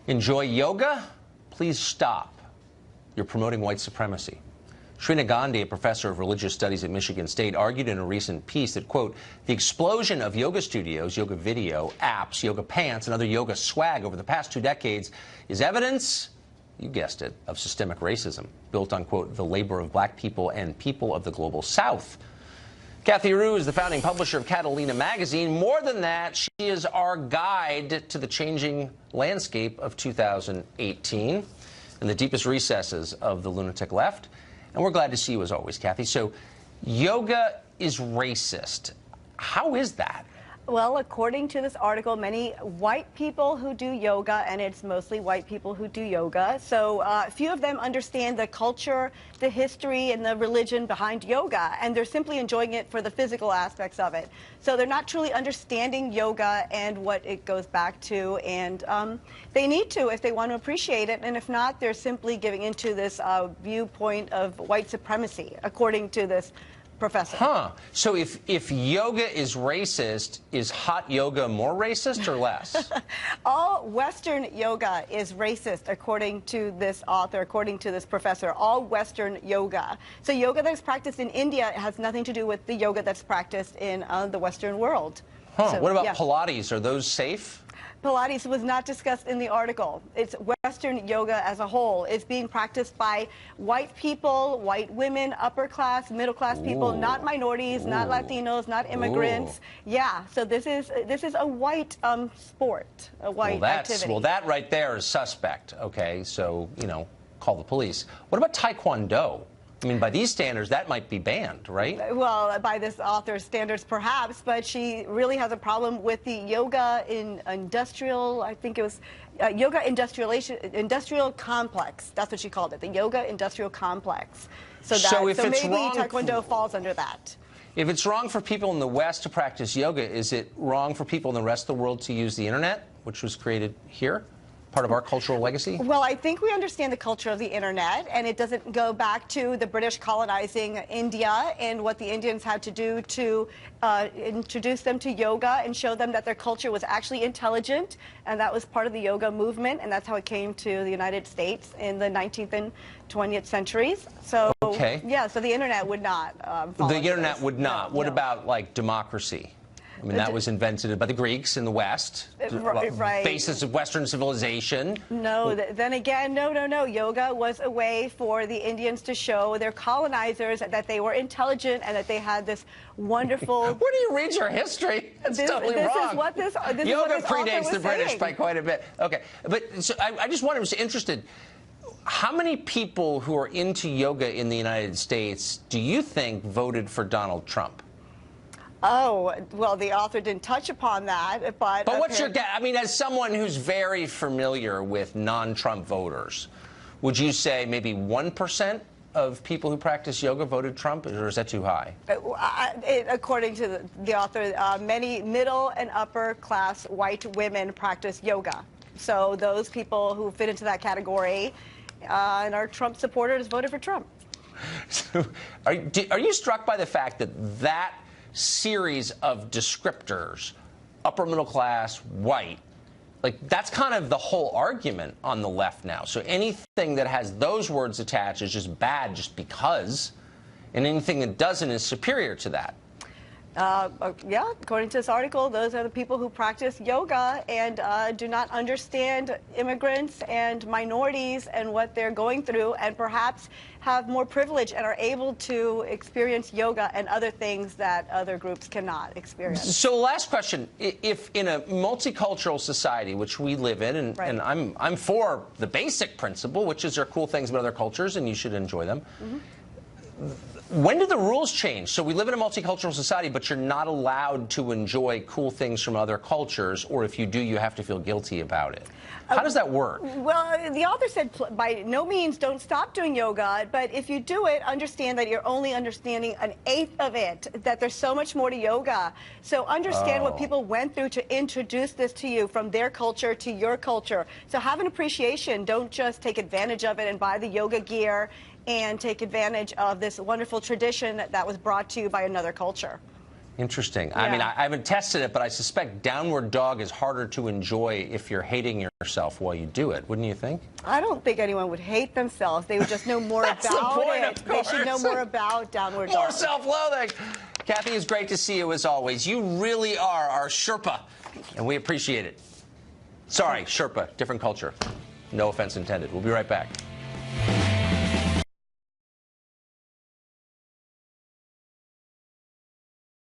Enjoy yoga? Please stop. You're promoting white supremacy. Srina Gandhi, a professor of religious studies at Michigan State, argued in a recent piece that, quote, the explosion of yoga studios, yoga video, apps, yoga pants, and other yoga swag over the past 2 decades is evidence, you guessed it, of systemic racism built on, quote, the labor of black people and people of the global South. Kathy Rue is the founding publisher of Catalina magazine. More than that, she is our guide to the changing landscape of 2018 and the deepest recesses of the lunatic left. And we're glad to see you as always, Kathy. So yoga is racist. How is that? Well, according to this article, many white people who do yoga, and it's mostly white people who do yoga, so few of them understand the culture, the history, and the religion behind yoga, and they're simply enjoying it for the physical aspects of it. So they're not truly understanding yoga and what it goes back to, and they need to if they want to appreciate it, and if not, they're simply giving into this viewpoint of white supremacy, according to this professor. Huh. So if yoga is racist, is hot yoga more racist or less? All Western yoga is racist, according to this author, according to this professor. All Western yoga. So yoga that's practiced in India has nothing to do with the yoga that's practiced in the Western world. Huh. So, what about yeah. Pilates? Are those safe? Pilates was not discussed in the article. It's Western yoga as a whole. It's being practiced by white people, white women, upper class, middle class people, not minorities, not Latinos, not immigrants. Yeah, so this is a white sport, a white activity. Well, that right there is suspect. Okay, so, you know, call the police. What about Taekwondo? I mean, by these standards, that might be banned, right? Well, by this author's standards, perhaps, but she really has a problem with the yoga in industrial, I think it was yoga industrial complex. That's what she called it, the yoga industrial complex. So maybe Taekwondo falls under that. If it's wrong for people in the West to practice yoga, is it wrong for people in the rest of the world to use the internet, which was created here? Part of our cultural legacy? Well, I think we understand the culture of the internet, and it doesn't go back to the British colonizing India and what the Indians had to do to introduce them to yoga and show them that their culture was actually intelligent, and that was part of the yoga movement, and that's how it came to the United States in the 19th and 20th centuries. So, yeah, so the internet would not follow The internet would not. No, what no. about, like, democracy? I mean, that was invented by the Greeks in the West, right. Basis of Western civilization. No, then again, no. Yoga was a way for the Indians to show their colonizers that they were intelligent and that they had this wonderful... Where do you read your history? It's totally wrong. Yoga predates the British by quite a bit. Okay, but so I just was interested. How many people who are into yoga in the United States do you think voted for Donald Trump? Oh, well, the author didn't touch upon that, but... But what's your guess? I mean, as someone who's very familiar with non-Trump voters, would you say maybe 1% of people who practice yoga voted Trump, or is that too high? According to the author, many middle and upper class white women practice yoga. So those people who fit into that category and are Trump supporters voted for Trump. So are you struck by the fact that that series of descriptors, upper middle class, white, like that's kind of the whole argument on the left now. So anything that has those words attached is just bad just because, and anything that doesn't is superior to that. Yeah, according to this article, those are the people who practice yoga and do not understand immigrants and minorities and what they're going through, and perhaps have more privilege and are able to experience yoga and other things that other groups cannot experience. So last question, if in a multicultural society, which we live in, and I'm for the basic principle, which is there are cool things about other cultures and you should enjoy them, when do the rules change? So we live in a multicultural society, but you're not allowed to enjoy cool things from other cultures, or if you do, you have to feel guilty about it. How does that work? Well, the author said by no means don't stop doing yoga, but if you do it, understand that you're only understanding an eighth of it, that there's so much more to yoga. So understand what people went through to introduce this to you from their culture to your culture. So have an appreciation. Don't just take advantage of it and buy the yoga gear and take advantage of this wonderful tradition that was brought to you by another culture. Interesting. Yeah. I mean, I haven't tested it, but I suspect downward dog is harder to enjoy if you're hating yourself while you do it, wouldn't you think? I don't think anyone would hate themselves. They would just know more That's about the point, it. of They should know course. more about downward More dog. self-loathing. Kathy, it's great to see you as always. You really are our Sherpa, and we appreciate it. Sorry, Sherpa, different culture. No offense intended. We'll be right back.